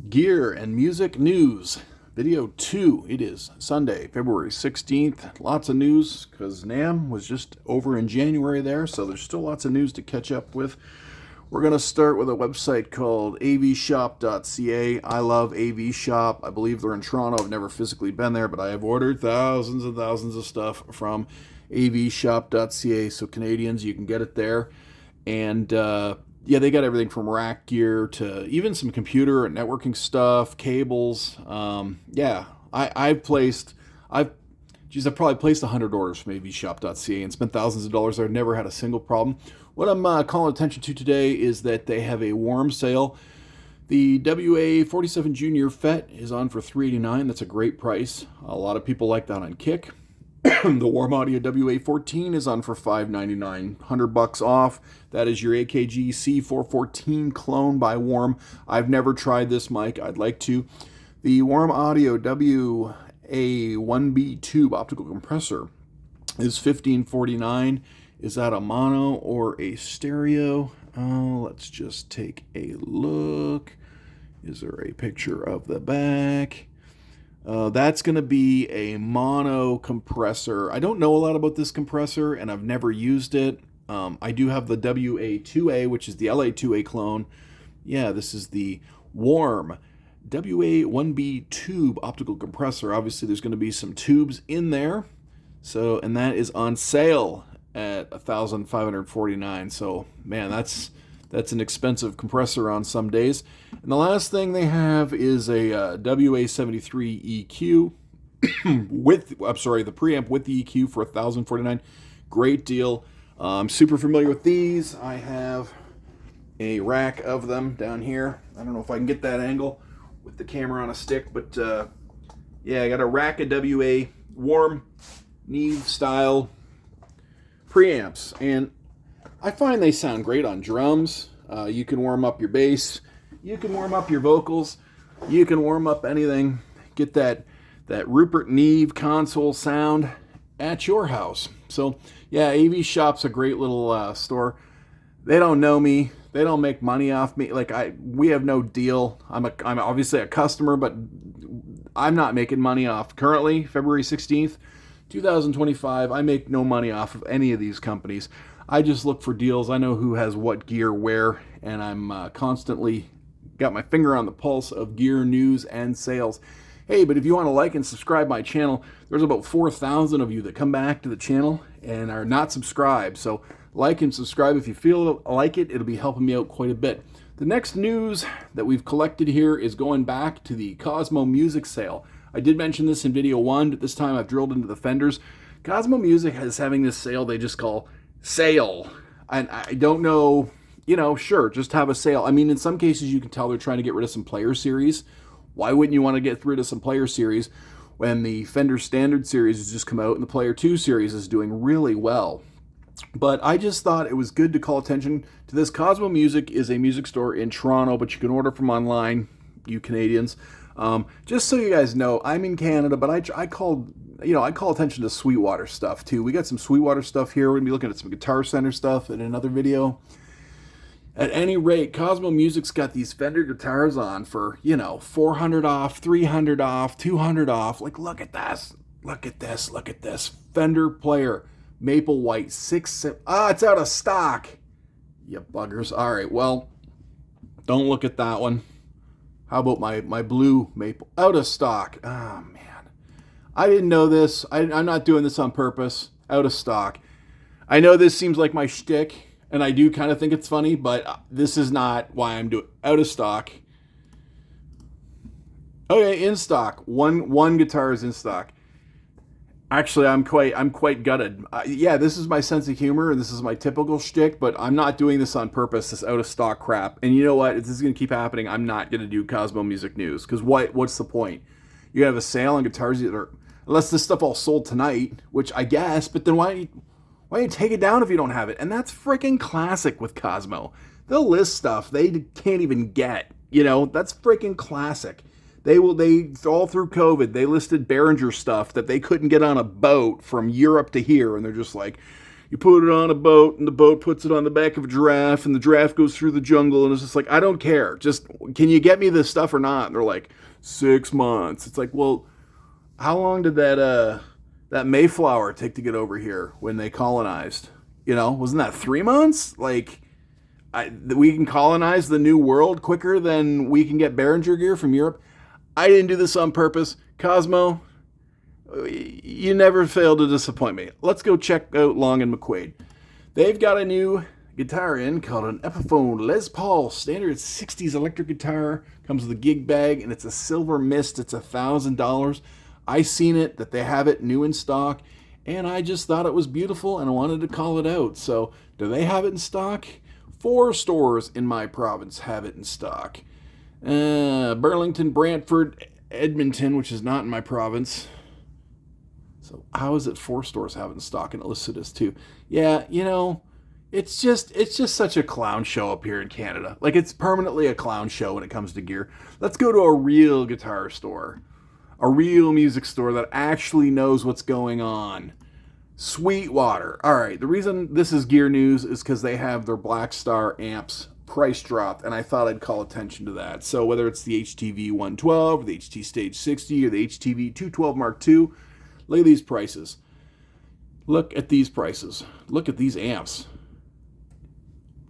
Gear and music news. Video 2. It is Sunday, February 16th. Lots of news because NAMM was just over in January there, so there's still lots of news to catch up with. We're going to start with a website called avshop.ca. I love AV Shop. I believe they're in Toronto. I've never physically been there, but I have ordered thousands and thousands of stuff from avshop.ca. So Canadians, you can get it there. And yeah, they got everything from rack gear to even some computer and networking stuff, cables. Yeah, I've probably placed 100 orders from avshop.ca and spent thousands of dollars there. Never had a single problem. What I'm calling attention to today is that they have a warm sale. The WA-47 Junior FET is on for $389. That's a great price. A lot of people like that on Kick. The Warm Audio WA-14 is on for $599, $100 off. That is your AKG C414 clone by Warm. I've never tried this mic. I'd like to. The Warm Audio WA-1B tube optical compressor is $1549. Is that a mono or a stereo? Let's just take a look. Is there a picture of the back? That's going to be a mono compressor. I don't know a lot about this compressor, and I've never used it. I do have the WA2A, which is the LA2A clone. Yeah, this is the Warm WA1B tube optical compressor. Obviously, there's going to be some tubes in there. So, and that is on sale at $1,549. So, man, that's an expensive compressor on some days. And the last thing they have is a WA73 EQ with, I'm sorry, the preamp with the EQ for $1,049. Great deal. I'm super familiar with these. I have a rack of them down here. I don't know if I can get that angle with the camera on a stick, but yeah, I got a rack of WA Warm Neve style preamps, and I find they sound great on drums. You can warm up your bass, you can warm up your vocals, you can warm up anything. Get that Rupert Neve console sound at your house. So yeah, AV Shop's a great little store. They don't know me. They don't make money off me. We have no deal. I'm obviously a customer, but I'm not making money off currently, February 16th. 2025, I make no money off of any of these companies. I just look for deals. I know who has what gear where, and I'm constantly got my finger on the pulse of gear news and sales. Hey, but if you want to like and subscribe my channel, there's about 4,000 of you that come back to the channel and are not subscribed. So like and subscribe if you feel like it. It'll be helping me out quite a bit. The next news that we've collected here is going back to the Cosmo music sale. I did mention this in video 1, but this time I've drilled into the fenders. Cosmo Music is having this sale they just call sale. And I don't know, sure, just have a sale. I mean, in some cases you can tell they're trying to get rid of some player series. Why wouldn't you want to get rid of some player series when the Fender Standard series has just come out and the Player 2 series is doing really well? But I just thought it was good to call attention to this. Cosmo Music is a music store in Toronto, but you can order from online, you Canadians. Just so you guys know, I'm in Canada, but I call attention to Sweetwater stuff too. We got some Sweetwater stuff here. We're gonna be looking at some Guitar Center stuff in another video. At any rate, Cosmo Music's got these Fender guitars on for, $400 off, $300 off, $200 off. Like, look at this. Look at this. Look at this. Fender player, Maple White, it's out of stock. You buggers. All right, well, don't look at that one. How about my blue Maple? Out of stock. Oh, man. I didn't know this. I'm not doing this on purpose. Out of stock. I know this seems like my shtick, and I do kind of think it's funny, but this is not why I'm doing out of stock. Okay, in stock. One guitar is in stock. Actually, I'm quite gutted. Yeah, this is my sense of humor, and this is my typical shtick, but I'm not doing this on purpose, this out-of-stock crap. And you know what? If this is going to keep happening, I'm not going to do Cosmo Music News, because what's the point? You have a sale on guitars that are, unless this stuff all sold tonight, which I guess, but then why don't you take it down if you don't have it? And that's freaking classic with Cosmo. They'll list stuff they can't even get, that's freaking classic. They all through COVID, they listed Behringer stuff that they couldn't get on a boat from Europe to here, and they're just like, you put it on a boat, and the boat puts it on the back of a giraffe, and the giraffe goes through the jungle, and it's just like, I don't care. Just, can you get me this stuff or not? And they're like, 6 months. It's like, well, how long did that Mayflower take to get over here when they colonized? Wasn't that 3 months? Like, we can colonize the new world quicker than we can get Behringer gear from Europe. I didn't do this on purpose. Cosmo, you never fail to disappoint me. Let's go check out Long and McQuaid. They've got a new guitar in called an Epiphone Les Paul standard 60s electric guitar. Comes with a gig bag, and it's a silver mist. It's $1,000. I seen it, that they have it new in stock, and I just thought it was beautiful, and I wanted to call it out. So, do they have it in stock? 4 stores in my province have it in stock. Burlington, Brantford, Edmonton, which is not in my province. So how is it 4 stores have it in stock and it listed as 2? Yeah, it's just such a clown show up here in Canada. Like, it's permanently a clown show when it comes to gear. Let's go to a real guitar store. A real music store that actually knows what's going on. Sweetwater. All right, the reason this is gear news is because they have their Black Star amps price dropped, and I thought I'd call attention to that. So whether it's the HTV 112, or the HT Stage 60, or the HTV 212 Mark II, look at these prices. Look at these prices. Look at these amps.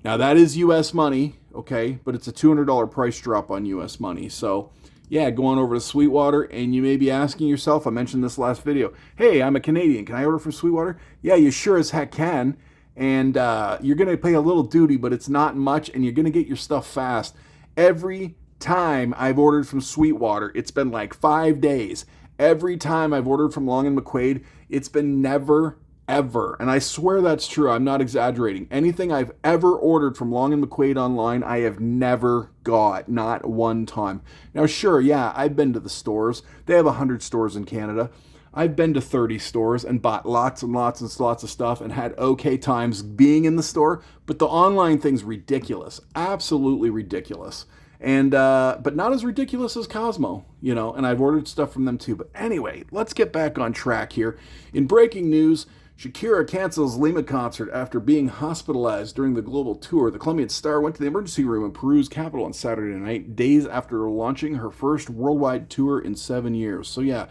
Now that is US money, okay, but it's a $200 price drop on US money. So yeah, go on over to Sweetwater, and you may be asking yourself, I mentioned this last video, hey, I'm a Canadian, can I order from Sweetwater? Yeah, you sure as heck can, and you're going to pay a little duty, but it's not much, and you're going to get your stuff fast. Every time I've ordered from Sweetwater, it's been like 5 days. Every time I've ordered from Long & McQuaid, it's been never, ever, and I swear that's true, I'm not exaggerating. Anything I've ever ordered from Long & McQuaid online, I have never got, not one time. Now sure, yeah, I've been to the stores. They have 100 stores in Canada. I've been to 30 stores and bought lots and lots and lots of stuff and had okay times being in the store, but the online thing's ridiculous, absolutely ridiculous. And but not as ridiculous as Cosmo, and I've ordered stuff from them too. But anyway, let's get back on track here. In breaking news, Shakira cancels Lima concert after being hospitalized during the global tour. The Colombian star went to the emergency room in Peru's capital on Saturday night, days after launching her first worldwide tour in 7 years. So yeah,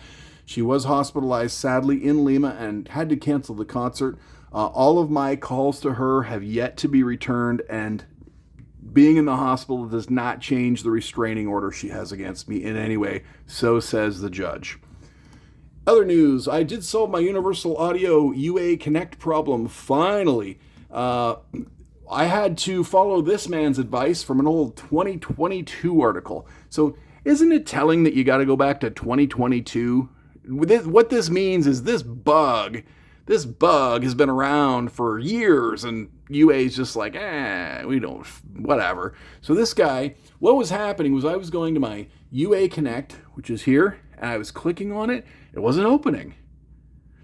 she was hospitalized, sadly, in Lima and had to cancel the concert. All of my calls to her have yet to be returned, and being in the hospital does not change the restraining order she has against me in any way. So says the judge. Other news, I did solve my Universal Audio UA Connect problem, finally. I had to follow this man's advice from an old 2022 article. So isn't it telling that you got to go back to 2022? What this means is this bug has been around for years, and UA's just like, we don't, whatever. So this guy, what was happening was I was going to my UA Connect, which is here, and I was clicking on it. It wasn't opening.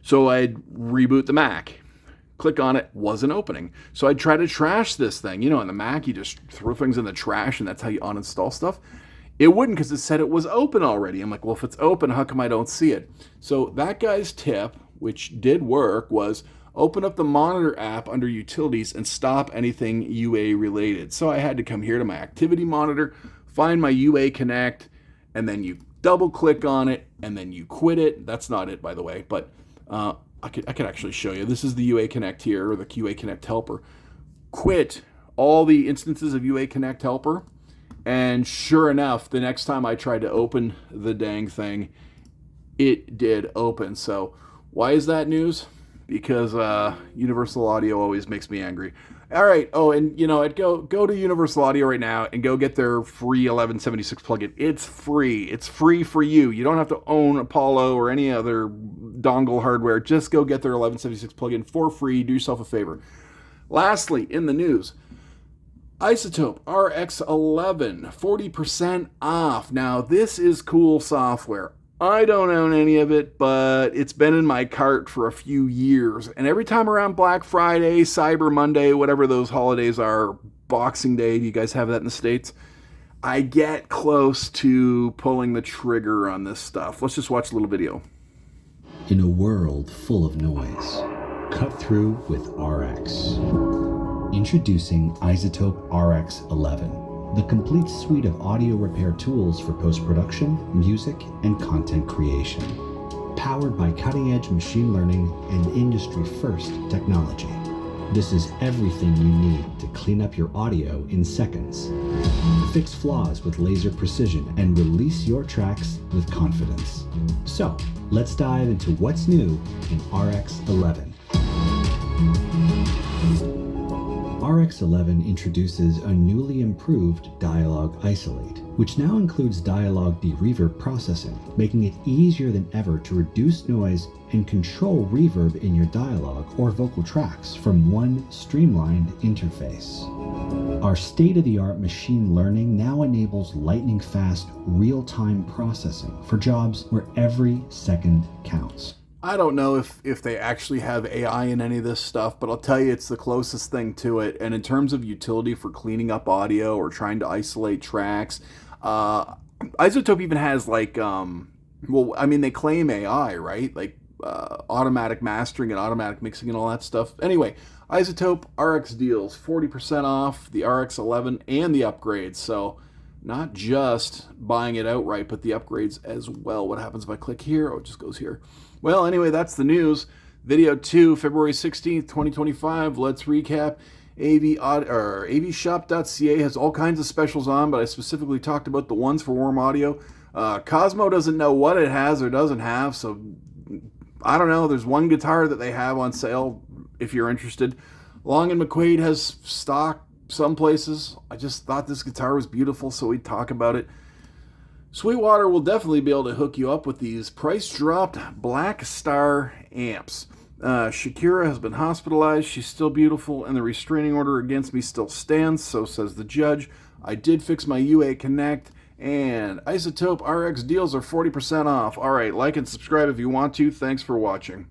So I'd reboot the Mac. Click on it, wasn't opening. So I'd try to trash this thing. On the Mac, you just throw things in the trash, and that's how you uninstall stuff. It wouldn't, because it said it was open already. I'm like, well, if it's open, how come I don't see it? So that guy's tip, which did work, was open up the Monitor app under Utilities and stop anything UA related. So I had to come here to my Activity Monitor, find my UA Connect, and then you double click on it, and then you quit it. That's not it, by the way, but I could actually show you. This is the UA Connect here, or the UA Connect helper. Quit all the instances of UA Connect helper, and sure enough, the next time I tried to open the dang thing, it did open. So why is that news? Because Universal Audio always makes me angry. All right. Oh, and go to Universal Audio right now and go get their free 1176 plugin. It's free. It's free for you. You don't have to own Apollo or any other dongle hardware. Just go get their 1176 plugin for free. Do yourself a favor. Lastly, in the news, iZotope RX11, 40% off. Now, this is cool software. I don't own any of it, but it's been in my cart for a few years. And every time around Black Friday, Cyber Monday, whatever those holidays are, Boxing Day, do you guys have that in the States? I get close to pulling the trigger on this stuff. Let's just watch a little video. In a world full of noise, cut through with RX. Introducing iZotope RX11, the complete suite of audio repair tools for post-production, music, and content creation. Powered by cutting-edge machine learning and industry-first technology. This is everything you need to clean up your audio in seconds. Fix flaws with laser precision and release your tracks with confidence. So, let's dive into what's new in RX11. RX11 introduces a newly improved dialogue isolate, which now includes dialogue de-reverb processing, making it easier than ever to reduce noise and control reverb in your dialogue or vocal tracks from one streamlined interface. Our state-of-the-art machine learning now enables lightning-fast, real-time processing for jobs where every second counts. I don't know if they actually have AI in any of this stuff, but I'll tell you it's the closest thing to it. And in terms of utility for cleaning up audio or trying to isolate tracks, iZotope even has like, they claim AI, right? Like automatic mastering and automatic mixing and all that stuff. Anyway, iZotope RX deals 40% off the RX11 and the upgrades. So not just buying it outright, but the upgrades as well. What happens if I click here? Oh, it just goes here. Well, anyway, that's the news. Video 2, February 16th, 2025. Let's recap. AVshop.ca has all kinds of specials on, but I specifically talked about the ones for warm audio. Cosmo doesn't know what it has or doesn't have, so I don't know. There's one guitar that they have on sale if you're interested. Long & McQuaid has stock some places. I just thought this guitar was beautiful, so we'd talk about it. Sweetwater will definitely be able to hook you up with these price-dropped Black Star amps. Shakira has been hospitalized. She's still beautiful, and the restraining order against me still stands, so says the judge. I did fix my UA Connect, and iZotope RX deals are 40% off. All right, like and subscribe if you want to. Thanks for watching.